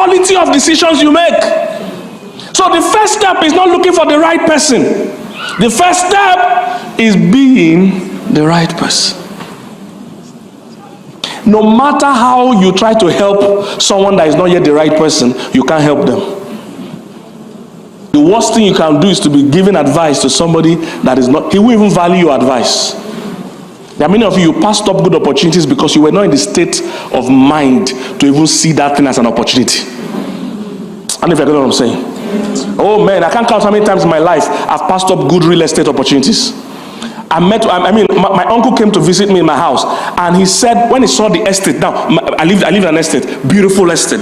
quality of decisions you make. So the first step is not looking for the right person. The first step is being the right person. No matter how you try to help someone that is not yet the right person, you can't help them. The worst thing you can do is to be giving advice to somebody that is not, he will even value your advice. There are many of you passed up good opportunities because you were not in the state of mind to even see that thing as an opportunity. I don't know if you get what I'm saying. Oh man, I can't count how many times in my life I've passed up good real estate opportunities. My uncle came to visit me in my house, and he said when he saw the estate, now I live in an estate, beautiful estate,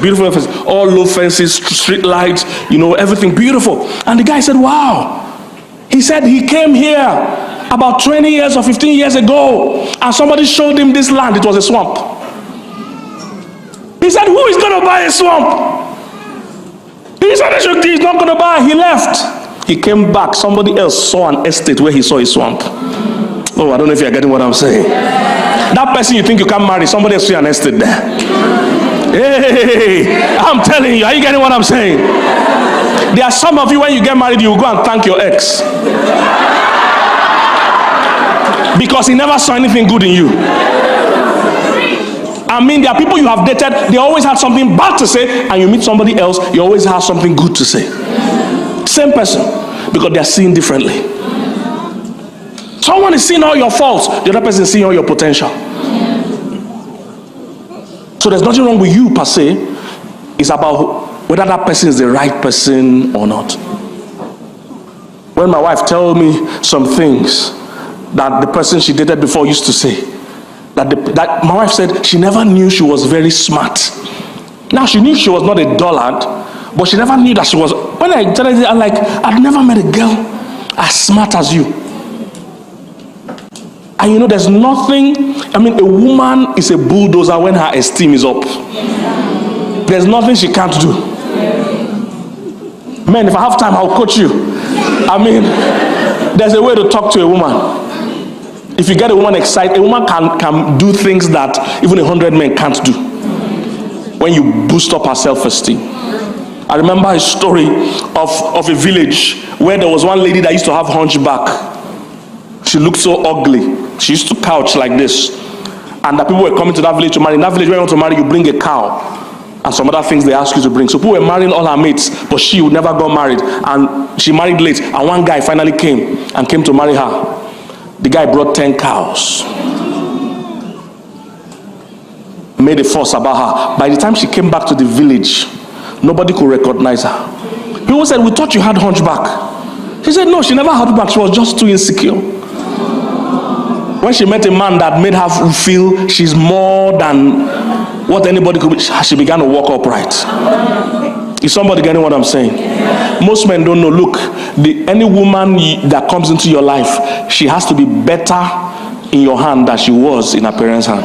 all low fences, street lights, everything beautiful. And the guy said, wow. He said he came here about 20 years or 15 years ago, and somebody showed him this land. It was a swamp. He said, who is going to buy a swamp? He said he's not going to buy. He left. He came back. Somebody else saw an estate where he saw a swamp. Oh, I don't know if you're getting what I'm saying. That person you think you can marry, somebody else saw an estate there. Hey, I'm telling you, are you getting what I'm saying? There are some of you, when you get married, you will go and thank your ex. Because he never saw anything good in you. There are people you have dated, they always had something bad to say, and you meet somebody else, you always have something good to say. Same person, because they are seeing differently. Someone is seeing all your faults, the other person is seeing all your potential. So there's nothing wrong with you per se. It's about whether that person is the right person or not. When my wife told me some things that the person she dated before used to say, that my wife said she never knew she was very smart. Now she knew she was not a dullard, but she never knew that she was. When I tell her, I'm like, I've never met a girl as smart as you. And there's nothing, a woman is a bulldozer when her esteem is up. There's nothing she can't do. Man, if I have time, I'll coach you. There's a way to talk to a woman. If you get a woman excited, a woman can do things that even 100 men can't do. When you boost up her self-esteem. I remember a story of a village where there was one lady that used to have hunchback. She looked so ugly. She used to couch like this. And the people were coming to that village to marry. In that village, when you want to marry, you bring a cow. And some other things they ask you to bring. So people were marrying all her mates, but she would never got married. And she married late. And one guy finally came to marry her. The guy brought 10 cows. Made a fuss about her. By the time she came back to the village, nobody could recognize her. People said, we thought you had hunchback. She said, no, she never had hunchback. She was just too insecure. When she met a man that made her feel she's more than what anybody could be, she began to walk upright. Is somebody getting what I'm saying? Most men don't know. Look, any woman that comes into your life, she has to be better in your hand than she was in her parents' hand.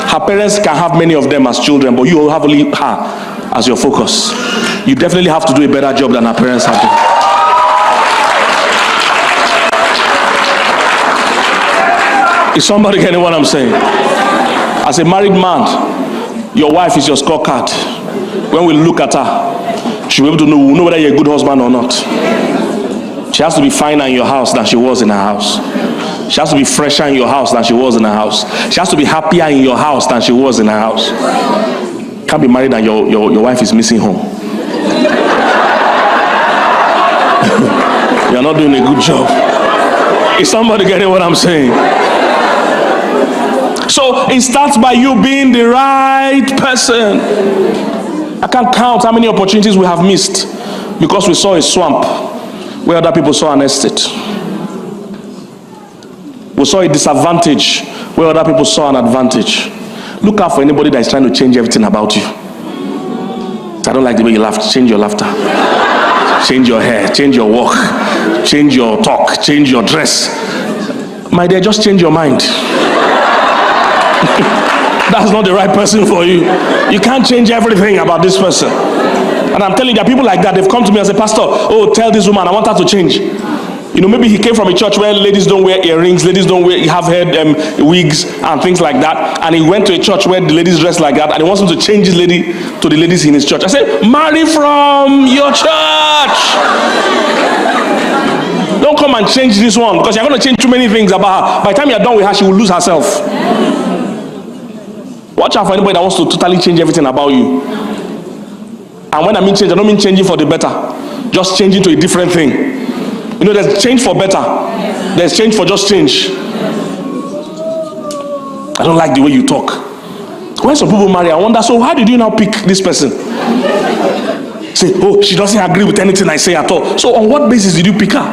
Her parents can have many of them as children, but you have only her as your focus. You definitely have to do a better job than her parents have done. Is somebody getting what I'm saying? As a married man, your wife is your scorecard. When we look at her, she'll be able to know whether you're a good husband or not. She has to be finer in your house than she was in her house. She has to be fresher in your house than she was in her house. She has to be happier in your house than she was in her house. Can't be married and your wife is missing home. You're not doing a good job. Is somebody getting what I'm saying? So it starts by you being the right person. I can't count how many opportunities we have missed because we saw a swamp where other people saw an estate. We saw a disadvantage where other people saw an advantage. Look out for anybody that is trying to change everything about you. I don't like the way you laugh. Change your laughter. Change your hair. Change your walk. Change your talk. Change your dress. My dear, just change your mind. That's not the right person for you. You can't change everything about this person. And I'm telling you, there are people like that. They've come to me and said, Pastor, oh, tell this woman I want her to change. Maybe he came from a church where ladies don't wear earrings, ladies don't have head wigs and things like that. And he went to a church where the ladies dress like that, and he wants him to change his lady to the ladies in his church. I said, marry from your church. Don't come and change this one, because you're going to change too many things about her. By the time you're done with her, she will lose herself. Watch out for anybody that wants to totally change everything about you. And when I mean change, I don't mean changing for the better. Just changing to a different thing. There's change for better. There's change for just change. I don't like the way you talk. When some people marry, I wonder, so how did you now pick this person? Say, oh, she doesn't agree with anything I say at all. So on what basis did you pick her?